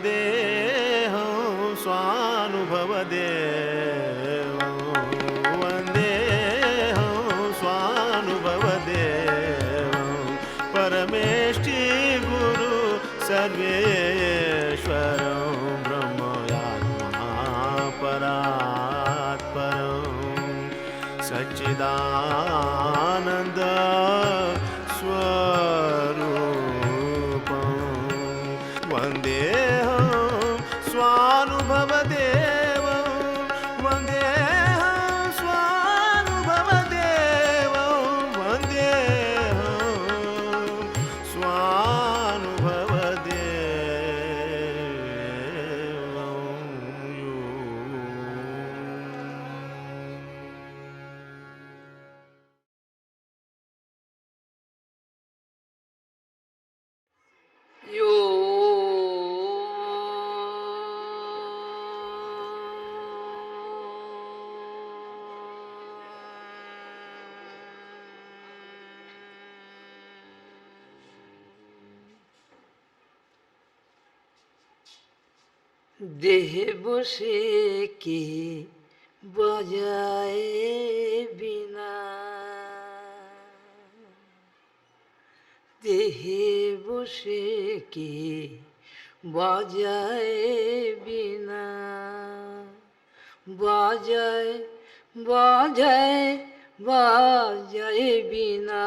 वन्देऽहं स्वानुभवदेवं वन्देऽहं स्वानुभवदेवं परमेष्टि गुरु सर्वेश्वरं ब्रह्मयात्मा परात्परं सच्चिदानन्द स्वरूपं वन्देऽहं स्वानुभवदेवं वन्देऽहं स्वानुभवदेवं वन्देऽहं দেহে বসে কে বাজায় বিনা, দেহে বসে কে বাজায় বিনা, বাজায় বাজায় বাজায় বিনা,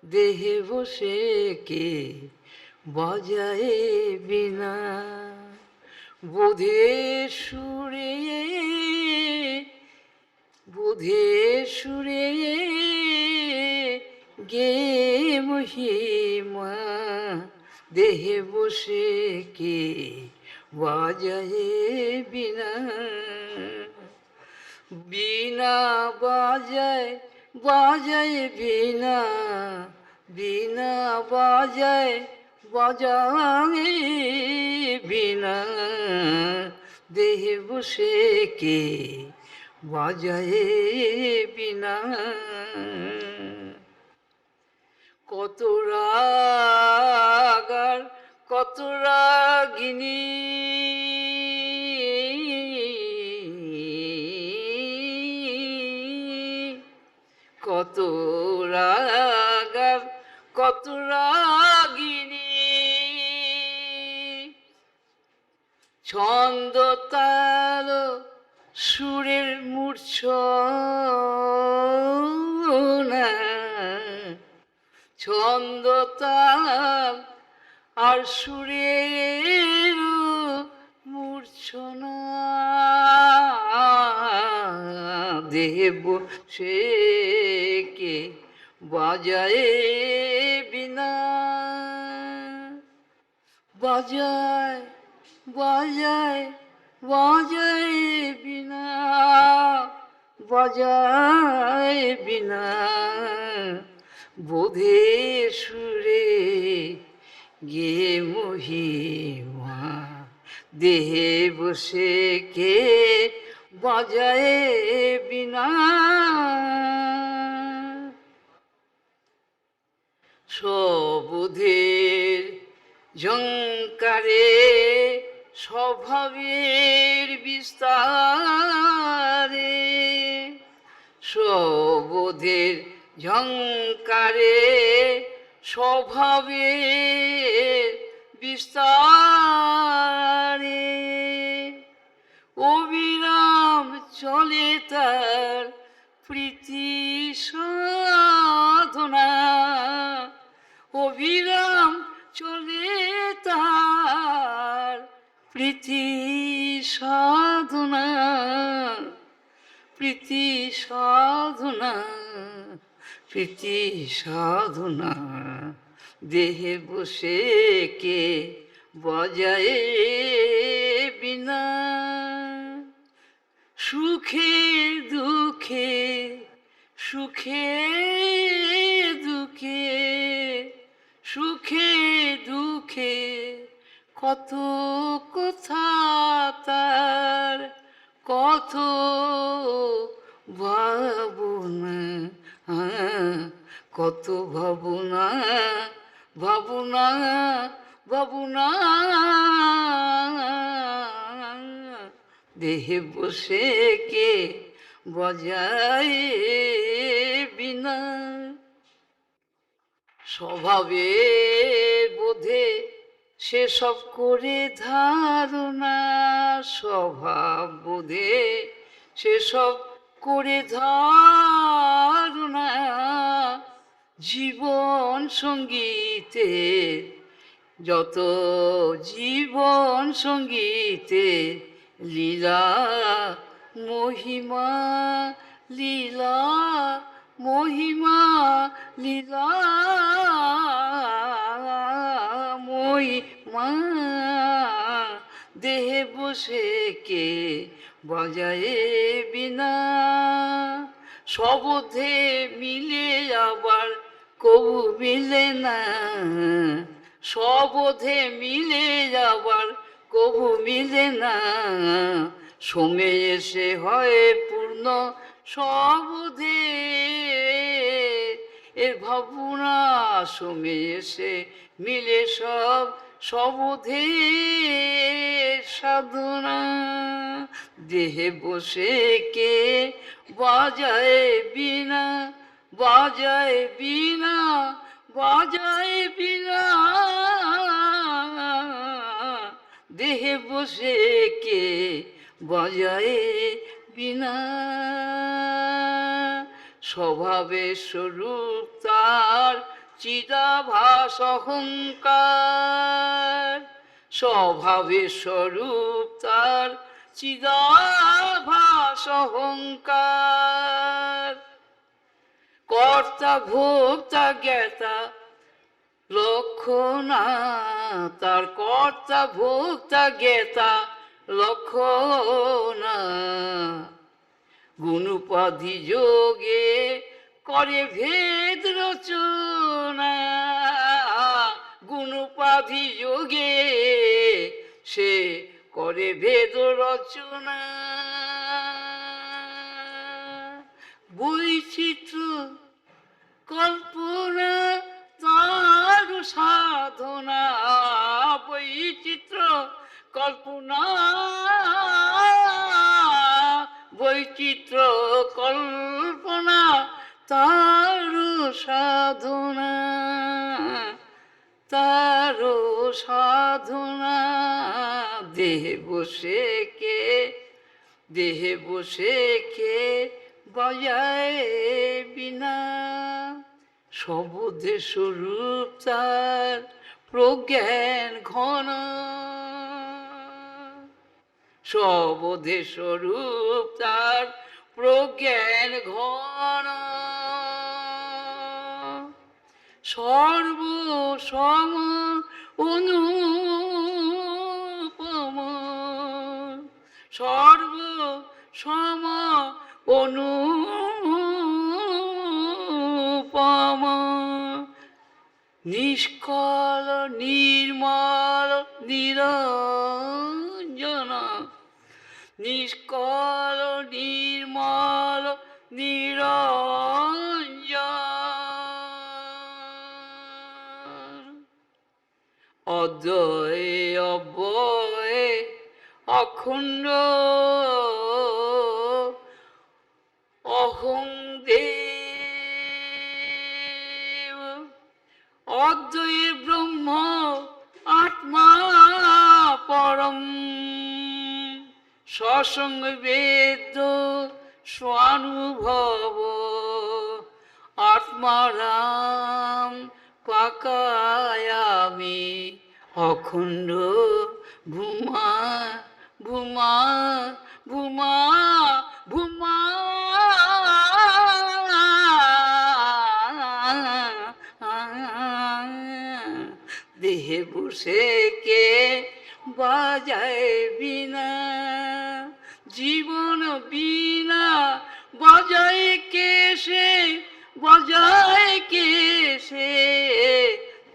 দেহে বসে কে বাজায় বিনা, বোধে সুরে বোধে সুরে গে মহিমা, দেহে বসে কে বাজায় বিনা, বিনা বাজায় বাজায় বিনা, বিনা বাজায় বাজায় বিনা, দেহে বসে কে বাজায় বিনা, কত রাগার কত রাগিনী, কত রাগার কত রাগিনী, ছন্দ তাল সুরের মূর্ছনা, ছন্দ তাল আর সুরের মূর্ছনা, দেহে বসে কে বাজায় বিনা, বাজায় বাজায় বাজায় বিনা, বাজায় বিনা, বোধে সুরে গে মহিমা, দেহে বসে কে বাজায় বিনা, সবোধের ঝঙ্কারে স্বভাবের বিস্তারে, সবোধের ঝঙ্কারে স্বভাবের বিস্তারে, অবিরাম চলে তার প্রীতি সাধনা, অবিরাম চলে তার প্রীতি সাধনা, প্রীতি সাধনা, প্রীতি সাধনা, দেহে বসে কে বজায় বিনা, সুখে দুঃখে, সুখে দুঃখে, সুখে দুঃখে কত কথা তার, কত ভাবনা, কত ভাবনা, ভাবনা, ভাবনা, দেহে বসে কে বজায় বিনা, স্বভাবে বোধে সেসব করে ধারণা, স্বভাব বোধে সেসব করে ধারণা, জীবন সঙ্গীতে যত জীবন সঙ্গীতে লীলা মহিমা, লীলা মহিমা, লীলা মহিমা, দেহে বসে কে বজায় বিনা, সবধে মিলে আবার কবু মিলে না, সবধে মিলে আবার কবু মিলে না, সময় এসে হয় পূর্ণ সবধে এর ভাবনা, সময় এসে মিলে সব সবধে সাধনা, দেহে বসে কে বাজায় বিনা, বাজায় বিনা, বাজায় বিনা, দেহে বসে কে বাজায় বিনা, স্বভাবের স্বরূপ তার চিদাভাস অহংকার, স্বভাবের স্বরূপ তার চিদাভাস অহংকার, কর্তা ভোক্তা জ্ঞাতা লক্ষ্য না, তার কর্তা ভোক্তা জ্ঞাতা লক্ষ্য না, গুণোপাধি যোগে করে ভেদ রচনা, গুণোপাধি যোগে সে করে ভেদ রচনা, বৈচিত্র্য কল্পনা তার সাধনা, বৈচিত্র্য কল্পনা, বৈচিত্র্য কল্পনা তার সাধনা, তার সাধনা, দেহে বসে কে, দেহে বসে কে বাজায় বিনা, সবধে স্বরূপ তার প্রজ্ঞান ঘন, সবধে স্বরূপ তার প্রজ্ঞান ঘন, সর্বসম অনুপম, সর্বসম অনুপম, নিষ্কল নির্মল নিরঞ্জন, নিষ্কল নির্মল নিরঞ্জন, অদ্বয় অব্যয় অখণ্ড, অহং দেব, অদ্বয় ব্রহ্ম আত্মা পরম, সসঙ্গ বেদ স্বানুভব, আত্মারাম পাকায়ামি, অখণ্ড ভূমা ভূমা ভূমা ভূমা দেহে বসে কে বাজায় বিনা জীবন বিনা বাজায় কে সে বাজায় কে সে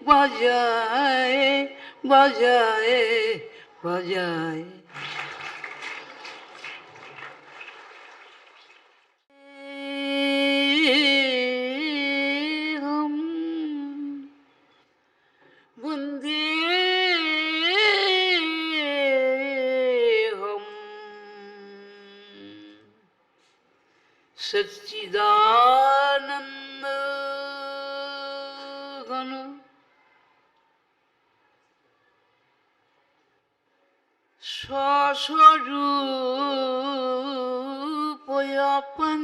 বাজায় বাজায় বাজায় हम बंदे हम सच्चिदानंद घन स्वस्वरूपयापन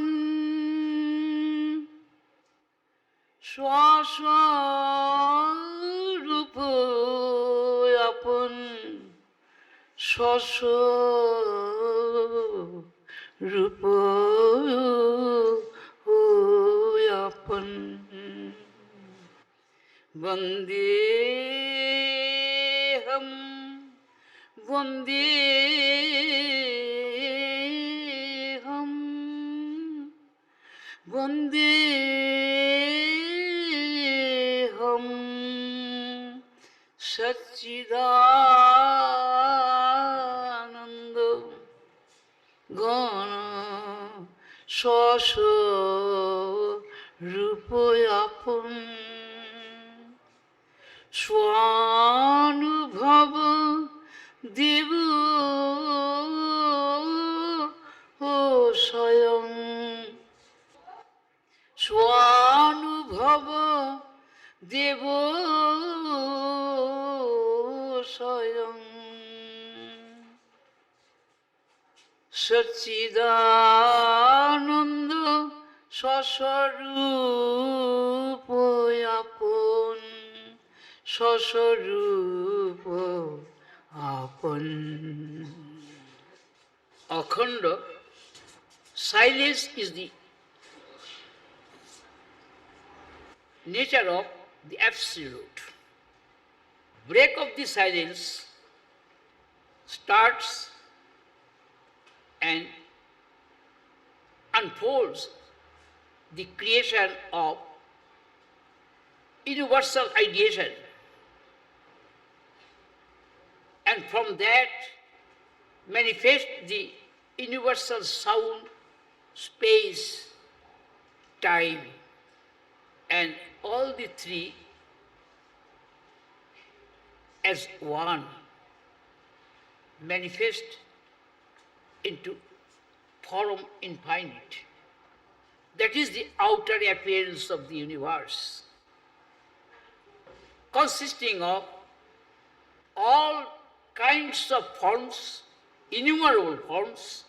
स्वस्वरूपयापन स्वस्वरूपयापन वंदे हम वंदे हम वंदे हम सच्चिदानंद घन स्वस्वरूपयापन स्वानुभव देव स्वयं स्वानुभव देव स्वयं सच्चिदानंद स्वस्वरूपयापन स्वस्वरूपयापन अखंड silence is the nature of the absolute. Break of the silence starts and unfolds the creation of universal ideation. And from that manifest the universal sound, space, time, and all the three as one manifest into form infinite. That is the outer appearance of the universe, consisting of all kinds of forms, innumerable forms,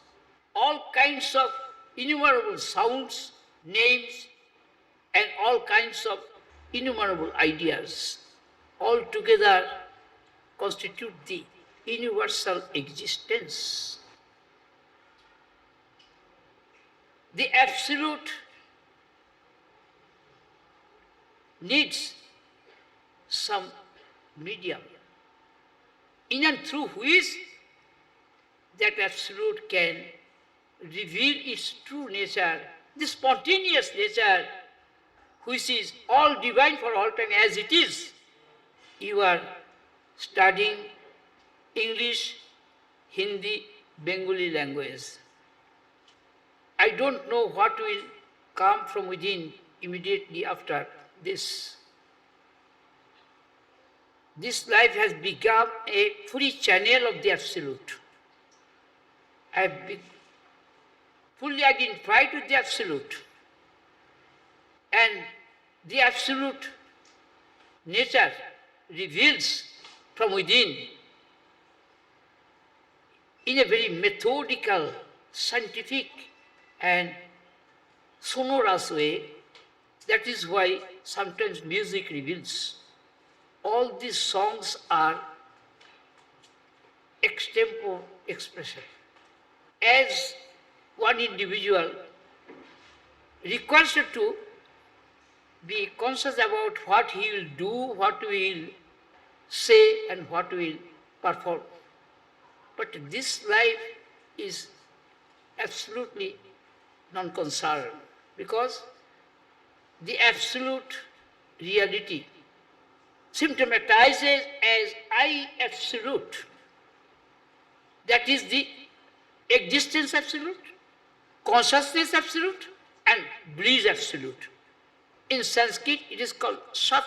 all kinds of innumerable sounds, names, and all kinds of innumerable ideas, all together constitute the universal existence. The Absolute needs some medium, in and through which that Absolute can reveal its true nature, the spontaneous nature, which is all divine for all time as it is. You are studying English, Hindi, Bengali language. I don't know what will come from within immediately after this. This life has become a free channel of the Absolute. I have been fully identified with the Absolute. And the Absolute nature reveals from within in a very methodical, scientific, and sonorous way. That is why sometimes music reveals. All these songs are extempore expression. As one individual requires to be conscious about what he will do, what he will say, and what he will perform. But this life is absolutely non-concerned because the absolute reality symptomatizes as I absolute. That is the existence absolute, consciousness absolute, and bliss absolute. In Sanskrit, it is called Sat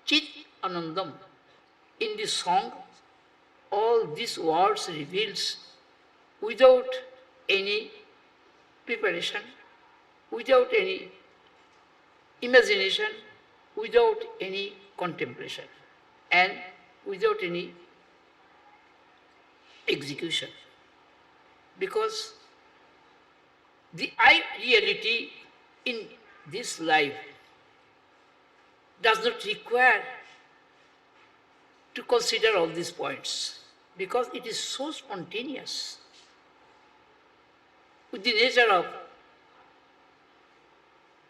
Chit Anandam. In this song, all these words reveals without any preparation, without any imagination, without any contemplation, and without any execution. Because the I reality in this life does not require to consider all these points because it is so spontaneous with the nature of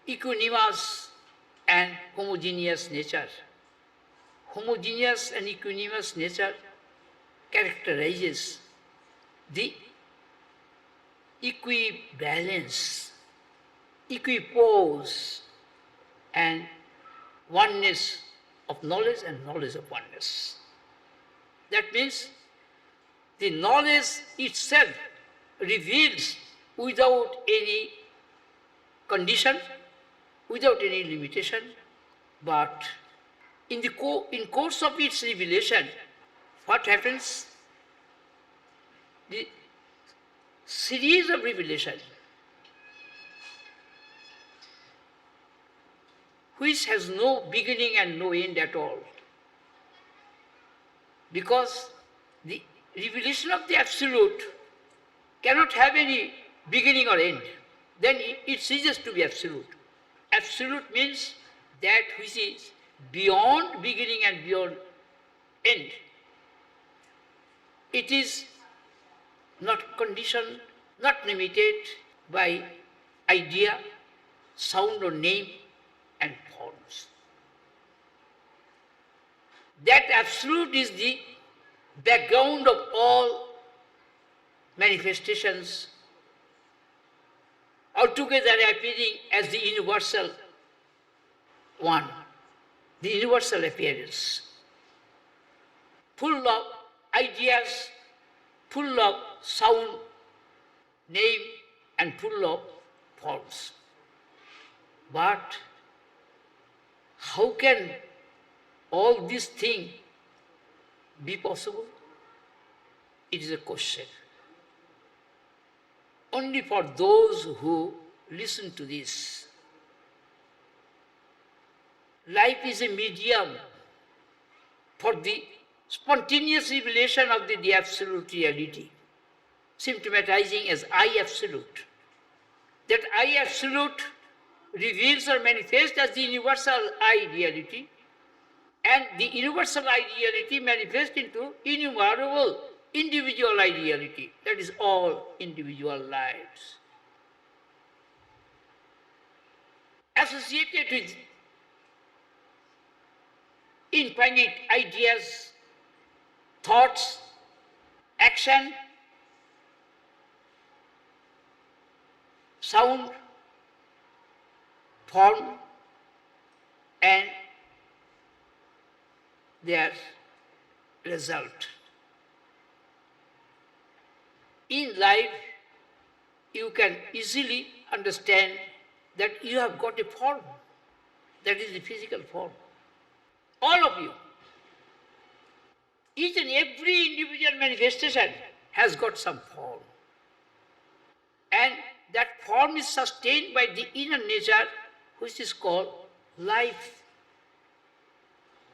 equanimous and homogeneous nature. Homogeneous and equanimous nature characterizes the equibalence, equipoise, and oneness of knowledge and knowledge of oneness. That means the knowledge itself reveals without any condition, without any limitation, but in course of its revelation, what happens? The series of revelation which has no beginning and no end at all. Because the revelation of the Absolute cannot have any beginning or end. Then it ceases to be Absolute. Absolute means that which is beyond beginning and beyond end. It is not conditioned, not limited by idea, sound or name, and forms. That Absolute is the background of all manifestations, altogether appearing as the universal one, the universal appearance, full of ideas, full of sound, name, and full of forms. But how can all these things be possible? It is a question. Only for those who listen to this. Life is a medium for the spontaneous revelation of the absolute reality, symptomatizing as I absolute. That I absolute reveals or manifests as the universal I reality, and the universal I reality manifests into innumerable individual I reality. That is all individual lives. Associated with infinite ideas, thoughts, action, sound, form, and their result. In life, you can easily understand that you have got a form, that is the physical form. All of you, each and every individual manifestation has got some form. And that form is sustained by the inner nature, which is called life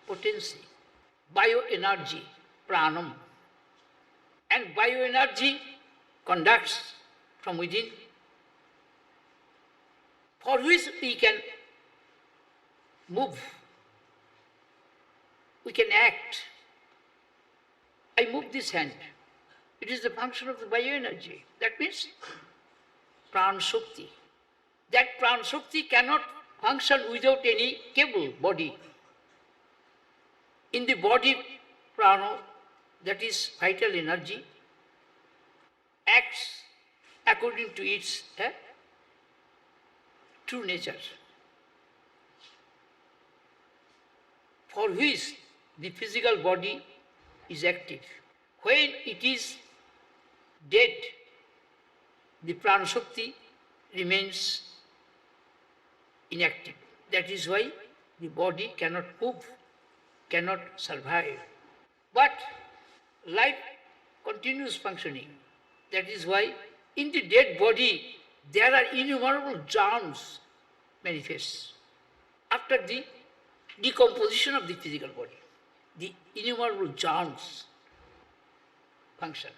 potency, bioenergy, pranam. And bioenergy conducts from within, for which we can move, we can act. I move this hand, It is the function of the bioenergy. That means Pran Shakti. That Pran Shakti cannot function without any cable body. In the body, prana, that is vital energy, acts according to its true nature, for which the physical body is active. When it is dead, the prana shakti remains inactive. That is why the body cannot move, cannot survive. But life continues functioning. That is why in the dead body there are innumerable germs manifest. After the decomposition of the physical body, the innumerable germs function.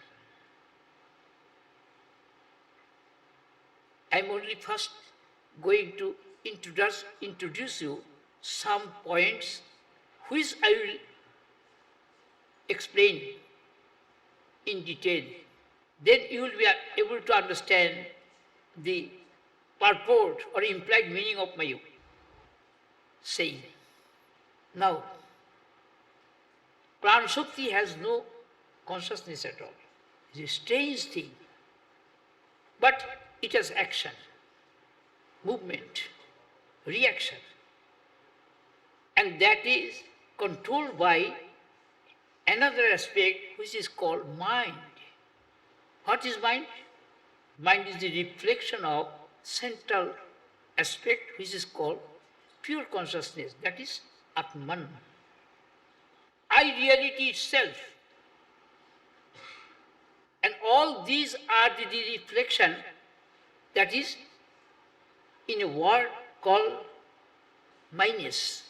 I am only first going to introduce you some points which I will explain in detail. Then you will be able to understand the purport or implied meaning of my saying. Now, Pran Shakti has no consciousness at all. It is a strange thing. But it has action, movement, reaction. And that is controlled by another aspect which is called mind. What is mind? Mind is the reflection of central aspect which is called pure consciousness, that is Atman. I reality itself. And all these are the reflection, that is in a word called mindness.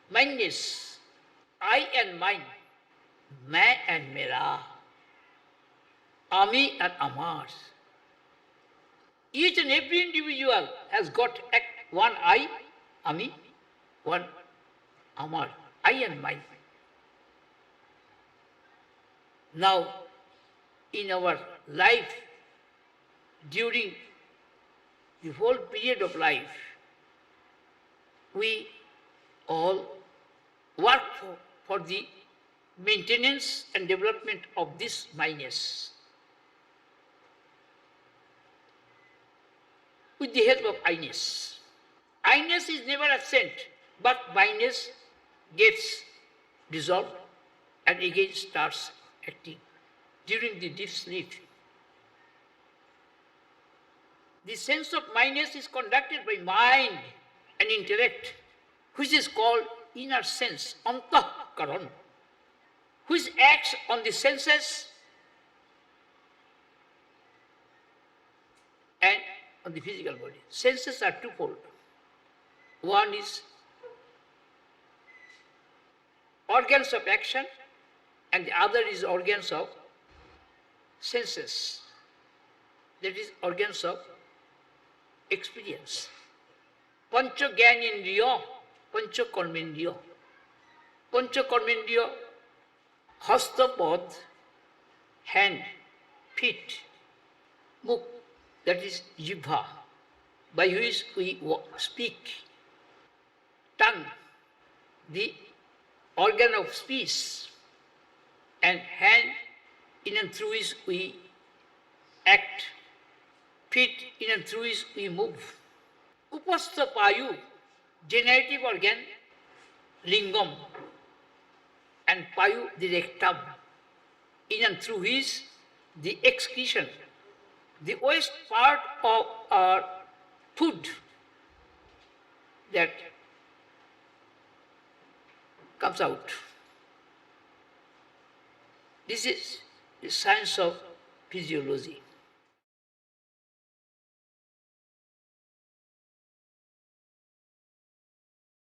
Mindness, I and mine, मैं and मेरा, Ami and Amar. Each and every individual has got one I, Ami, one Amar, I and mine. Now, in our life, during the whole period of life, we all work for the maintenance and development of this mindness with the help of I-ness. I-ness is never absent, but mindness gets dissolved and again starts acting during the deep sleep. The sense of mindness is conducted by mind and intellect, which is called inner sense, antahkaran, which acts on the senses and on the physical body. Senses are twofold. One is organs of action and the other is organs of senses. That is organs of experience. Pancha Gyanendriya, Pancha Karmendriya. Pancha Karmendriya, hastapad, hand, feet, mukh, that is jibha, by which we speak. Tongue, the organ of speech, and hand, in and through which we act. Feet, in and through which we move. Upastha payu, generative organ, lingam, and payu, the rectum, in and through which the excretion, the waste part of our food that comes out. This is the science of physiology.